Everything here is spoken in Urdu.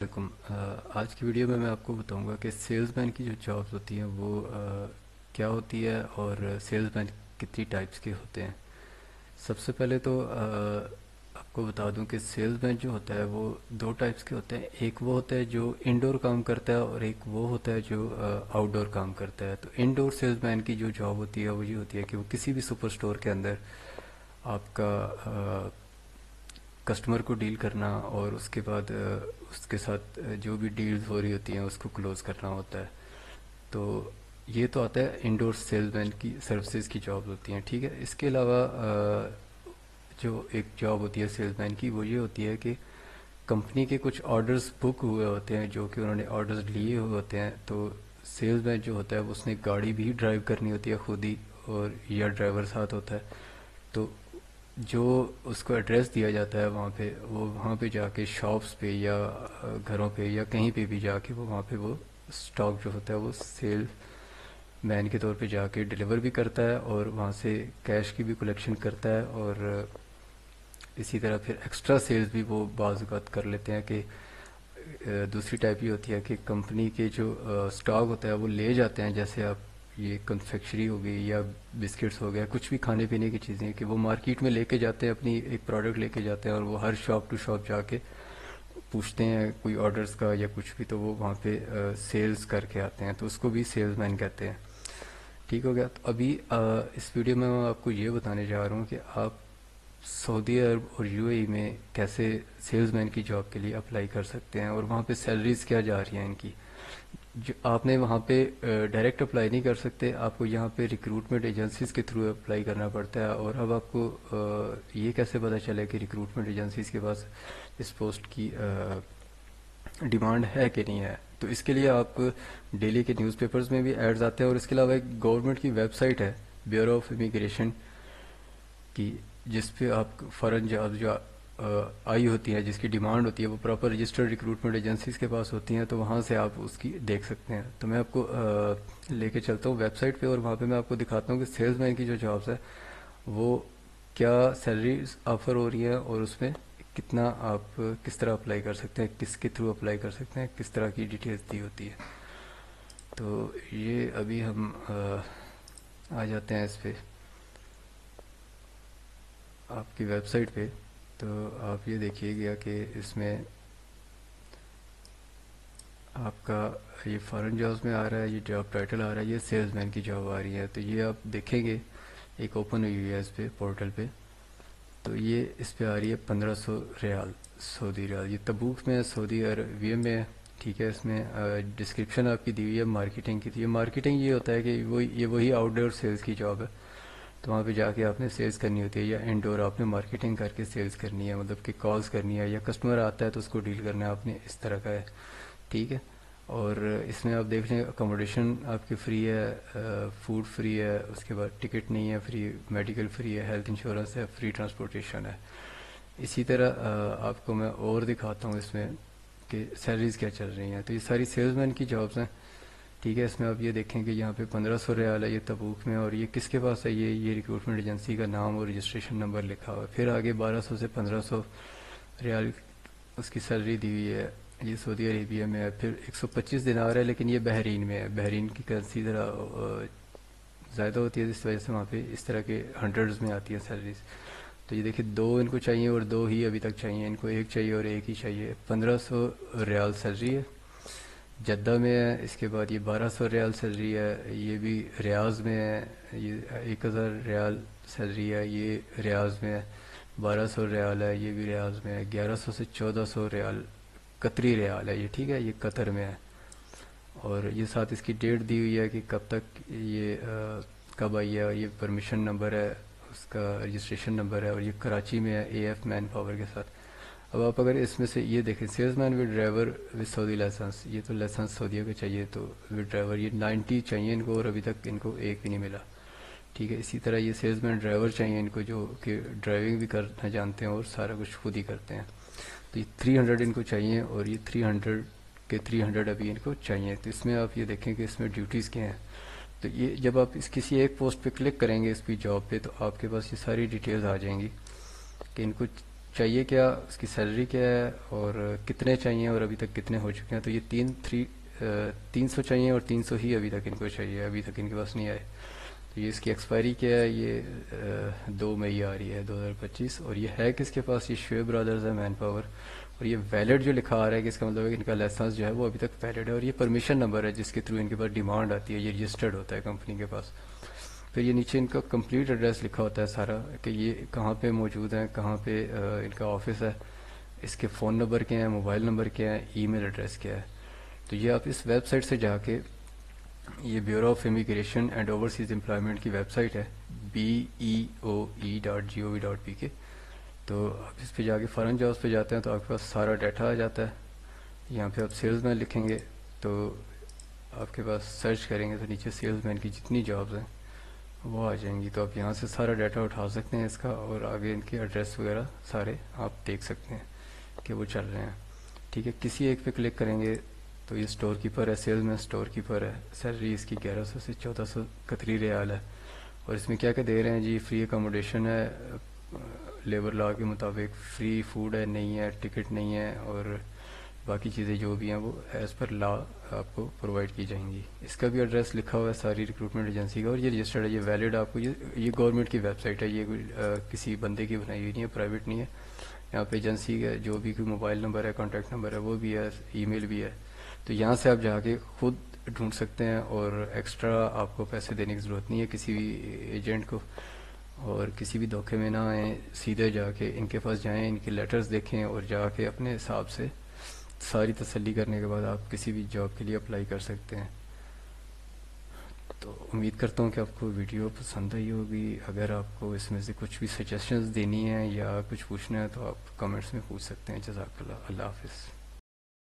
وعلیکم۔ آج کی ویڈیو میں آپ کو بتاؤں گا کہ سیلز مین کی جو جابز ہوتی ہیں وہ کیا ہوتی ہے اور سیلز مین کتنی ٹائپس کے ہوتے ہیں۔ سب سے پہلے تو آپ کو بتا دوں کہ سیلز مین جو ہوتا ہے وہ دو ٹائپس کے ہوتے ہیں۔ ایک وہ ہوتا ہے جو انڈور کام کرتا ہے اور ایک وہ ہوتا ہے جو آؤٹ ڈور کام کرتا ہے۔ تو انڈور سیلز مین کی جو جاب ہوتی ہے وہ یہ ہوتی ہے کہ وہ کسی بھی سپر سٹور کے اندر آپ کا کسٹمر کو ڈیل کرنا اور اس کے بعد اس کے ساتھ جو بھی ڈیلز ہو رہی ہوتی ہیں اس کو کلوز کرنا ہوتا ہے۔ تو یہ تو آتا ہے انڈور سیلز مین کی سروسز کی جاب ہوتی ہیں، ٹھیک ہے۔ اس کے علاوہ جو ایک جاب ہوتی ہے سیلز مین کی وہ یہ ہوتی ہے کہ کمپنی کے کچھ آرڈرز بک ہوئے ہوتے ہیں جو کہ انہوں نے آرڈرز لیے ہوئے ہوتے ہیں، تو سیلز مین جو ہوتا ہے اس نے گاڑی بھی ڈرائیو کرنی ہوتی ہے خود ہی، اور یا ڈرائیور ساتھ ہوتا ہے۔ تو جو اس کو ایڈریس دیا جاتا ہے وہاں پہ، وہ وہاں پہ جا کے شاپس پہ یا گھروں پہ یا کہیں پہ بھی جا کے وہ وہاں پہ وہ سٹاک جو ہوتا ہے وہ سیل مین کے طور پہ جا کے ڈیلیور بھی کرتا ہے اور وہاں سے کیش کی بھی کلیکشن کرتا ہے، اور اسی طرح پھر ایکسٹرا سیلز بھی وہ بعض اوقات کر لیتے ہیں کہ دوسری ٹائپ یہ ہوتی ہے کہ کمپنی کے جو سٹاک ہوتا ہے وہ لے جاتے ہیں، جیسے آپ یہ کنفیکشری ہو گئی یا بسکٹس ہو گیا، کچھ بھی کھانے پینے کی چیزیں کہ وہ مارکیٹ میں لے کے جاتے ہیں، اپنی ایک پروڈکٹ لے کے جاتے ہیں اور وہ ہر شاپ ٹو شاپ جا کے پوچھتے ہیں کوئی آرڈرز کا یا کچھ بھی، تو وہ وہاں پہ سیلز کر کے آتے ہیں، تو اس کو بھی سیلز مین کہتے ہیں۔ ٹھیک ہو گیا۔ تو ابھی اس ویڈیو میں آپ کو یہ بتانے جا رہا ہوں کہ آپ سعودی عرب اور یو اے ای میں کیسے سیلز مین کی جاب کے لیے اپلائی کر سکتے ہیں اور وہاں پہ سیلریز کیا جا رہی ہیں ان کی۔ جو آپ نے وہاں پہ ڈائریکٹ اپلائی نہیں کر سکتے، آپ کو یہاں پہ ریکروٹمنٹ ایجنسیز کے تھرو اپلائی کرنا پڑتا ہے۔ اور اب آپ کو یہ کیسے پتہ چلے کہ ریکروٹمنٹ ایجنسیز کے پاس اس پوسٹ کی ڈیمانڈ ہے کہ نہیں ہے؟ تو اس کے لیے آپ ڈیلی کے نیوز پیپرز میں بھی ایڈز آتے ہیں، اور اس کے علاوہ ایک گورنمنٹ کی ویب سائٹ ہے بیورو آف امیگریشن کی، جس پہ آپ فارن جاب جو آئی ہوتی ہیں، جس کی ڈیمانڈ ہوتی ہے، وہ پراپر رجسٹرڈ ریکروٹمنٹ ایجنسیز کے پاس ہوتی ہیں، تو وہاں سے آپ اس کی دیکھ سکتے ہیں۔ تو میں آپ کو لے کے چلتا ہوں ویب سائٹ پہ، اور وہاں پہ میں آپ کو دکھاتا ہوں کہ سیلز مین کی جو جابس ہے وہ کیا سیلریز آفر ہو رہی ہیں، اور اس میں کتنا آپ کس طرح اپلائی کر سکتے ہیں، کس کے تھرو اپلائی کر سکتے ہیں، کس طرح کی ڈیٹیلز دی ہوتی ہے۔ تو یہ ابھی ہم آ جاتے ہیں اس پہ، آپ کی ویب سائٹ پہ۔ تو آپ یہ دیکھیے گا کہ اس میں آپ کا یہ فارن جابس میں آ رہا ہے، یہ جاب ٹائٹل آ رہا ہے، یہ سیلز مین کی جاب آ رہی ہے۔ تو یہ آپ دیکھیں گے ایک اوپن ہوئی ہے اس پہ پورٹل پہ، تو یہ اس پہ آ رہی ہے 1500 ریال، سعودی ریال۔ یہ تبوک میں سعودی عربیہ میں ہے، ٹھیک ہے۔ اس میں ڈسکرپشن آپ کی دی ہوئی ہے مارکیٹنگ کی۔ تو یہ مارکیٹنگ یہ ہوتا ہے کہ یہ وہی آؤٹ ڈور سیلز کی جاب ہے، تو وہاں پہ جا کے آپ نے سیلز کرنی ہوتی ہے، یا انڈور آپ نے مارکیٹنگ کر کے سیلز کرنی ہے، مطلب کہ کالز کرنی ہے، یا کسٹمر آتا ہے تو اس کو ڈیل کرنا ہے آپ نے، اس طرح کا ہے، ٹھیک ہے۔ اور اس میں آپ دیکھ لیں اکوموڈیشن آپ کی فری ہے، فوڈ فری ہے، اس کے بعد ٹکٹ نہیں ہے فری، میڈیکل فری ہے، ہیلتھ انشورنس ہے، فری ٹرانسپورٹیشن ہے۔ اسی طرح آپ کو میں اور دکھاتا ہوں اس میں کہ سیلریز کیا چل رہی ہیں۔ تو یہ ساری سیلز مین کی جابس ہیں، ٹھیک ہے۔ اس میں آپ یہ دیکھیں کہ یہاں پہ 1500 ریال ہے یہ تبوک میں، اور یہ کس کے پاس ہے، یہ ریکروٹمنٹ ایجنسی کا نام اور رجسٹریشن نمبر لکھا ہوا ہے۔ پھر آگے 1200 سے 1500 ریال اس کی سیلری دی ہوئی ہے، یہ سعودی عربیہ میں ہے۔ پھر 125 دینار ہے، لیکن یہ بحرین میں ہے، بحرین کی کرنسی ذرا زیادہ ہوتی ہے، اس وجہ سے وہاں پہ اس طرح کے ہنڈریڈز میں آتی ہیں سیلریز۔ تو یہ دیکھیں دو ان کو چاہیے اور دو ہی ابھی تک چاہیے، ان کو ایک چاہیے اور ایک ہی چاہیے۔ 1500 ریال سیلری ہے، جدہ میں ہے۔ اس کے بعد یہ 1200 ریال سیلری ہے، یہ بھی ریاض میں ہے۔ یہ 1000 ریال سیلری ہے، یہ ریاض میں ہے۔ 1200 ریال ہے، یہ بھی ریاض میں ہے۔ 1100 سے 1400 ریال قطری ریال ہے یہ، ٹھیک ہے، یہ قطر میں ہے۔ اور یہ ساتھ اس کی ڈیٹ دی ہوئی ہے کہ کب تک یہ کب آئی ہے، یہ پرمیشن نمبر ہے، اس کا رجسٹریشن نمبر ہے، اور یہ کراچی میں ہے اے ایف مین پاور کے ساتھ۔ اب آپ اگر اس میں سے یہ دیکھیں sales man with driver with Saudi licence, یہ تو لائسنس سعودیہ کا چاہیے، تو ود ڈرائیور یہ 90 چاہیے ان کو، اور ابھی تک ان کو ایک بھی نہیں ملا، ٹھیک ہے۔ اسی طرح یہ سیلز مین ڈرائیور چاہیے ان کو جو کہ ڈرائیونگ بھی کرنا جانتے ہیں اور سارا کچھ خود ہی کرتے ہیں۔ تو یہ 300 ان کو چاہیے، اور یہ 300 کے 300 ابھی ان کو چاہیے۔ تو اس میں آپ یہ دیکھیں کہ اس میں ڈیوٹیز کیا ہیں۔ تو یہ جب آپ اس کسی ایک پوسٹ پہ کلک کریں گے اس کی جاب پہ، تو آپ کے پاس یہ ساری ڈیٹیلز آ جائیں گی کہ ان کو چاہیے کیا، اس کی سیلری کیا ہے، اور کتنے چاہیے اور ابھی تک کتنے ہو چکے ہیں. تو یہ 300 چاہیے اور 300 ہی ابھی تک ان کو چاہیے، ابھی تک ان کے پاس نہیں آئے. تو یہ اس کی ایکسپائری کیا ہے، یہ 2 مئی آ رہی ہے 2025. اور یہ ہے کس کے پاس، یہ شعیب برادرز ہے، مین پاور. اور یہ ویلڈ جو لکھا آ رہا ہے کہ اس کا مطلب ہے کہ ان کا لائسنس جو ہے وہ ابھی تک ویلڈ ہے. اور یہ پرمیشن نمبر ہے جس کے تھرو ان کے پاس ڈیمانڈ آتی ہے، یہ رجسٹرڈ ہوتا ہے کمپنی کے پاس. پھر یہ نیچے ان کا کمپلیٹ ایڈریس لکھا ہوتا ہے سارا، کہ یہ کہاں پہ موجود ہیں، کہاں پہ ان کا آفس ہے، اس کے فون نمبر کیا ہیں، موبائل نمبر کیا ہے، ای میل ایڈریس کیا ہے. تو یہ آپ اس ویب سائٹ سے جا کے، یہ bureau of immigration and overseas employment کی ویب سائٹ ہے، BEOE.gov.pk. تو آپ اس پہ جا کے فارن جابس پہ جاتے ہیں تو آپ کے پاس سارا ڈیٹا آ جاتا ہے. یہاں پہ آپ سیلز مین لکھیں گے تو آپ کے پاس سرچ کریں گے تو نیچے سیلز مین کی جتنی جابز ہیں وہ آ جائیں گی. تو آپ یہاں سے سارا ڈیٹا اٹھا سکتے ہیں اس کا، اور آگے ان کے ایڈریس وغیرہ سارے آپ دیکھ سکتے ہیں کہ وہ چل رہے ہیں. ٹھیک ہے، کسی ایک پہ کلک کریں گے تو یہ اسٹور کیپر ہے، سیلز مین اسٹور کیپر ہے. سیلری اس کی 1100 سے 1400 قطری ریال ہے. اور اس میں کیا کیا دے رہے ہیں جی، فری اکاموڈیشن ہے لیبر لا کے مطابق، فری فوڈ ہے، نہیں ہے ٹکٹ نہیں ہے، اور باقی چیزیں جو بھی ہیں وہ ایز پر لا آپ کو پرووائڈ کی جائیں گی. اس کا بھی ایڈریس لکھا ہوا ہے ساری ریکروٹمنٹ ایجنسی کا، اور یہ رجسٹرڈ ہے، یہ ویلڈ آپ کو، یہ گورنمنٹ کی ویب سائٹ ہے، یہ کوئی کسی بندے کی بنائی ہوئی نہیں ہے، پرائیویٹ نہیں ہے. یہاں پہ ایجنسی کا جو بھی کوئی موبائل نمبر ہے، کانٹیکٹ نمبر ہے وہ بھی ہے، ای میل بھی ہے. تو یہاں سے آپ جا کے خود ڈھونڈ سکتے ہیں، اور ایکسٹرا آپ کو پیسے دینے کی ضرورت نہیں ہے کسی بھی ایجنٹ کو. اور کسی بھی دھوکے میں نہ آئیں، سیدھے جا کے ان کے پاس جائیں، ان کے لیٹرز دیکھیں، اور جا کے اپنے حساب سے ساری تسلی کرنے کے بعد آپ کسی بھی جاب کے لیے اپلائی کر سکتے ہیں. تو امید کرتا ہوں کہ آپ کو ویڈیو پسند آئی ہوگی. اگر آپ کو اس میں سے کچھ بھی سجیشنز دینی ہیں یا کچھ پوچھنا ہے تو آپ کمنٹس میں پوچھ سکتے ہیں. جزاک اللہ. اللہ حافظ.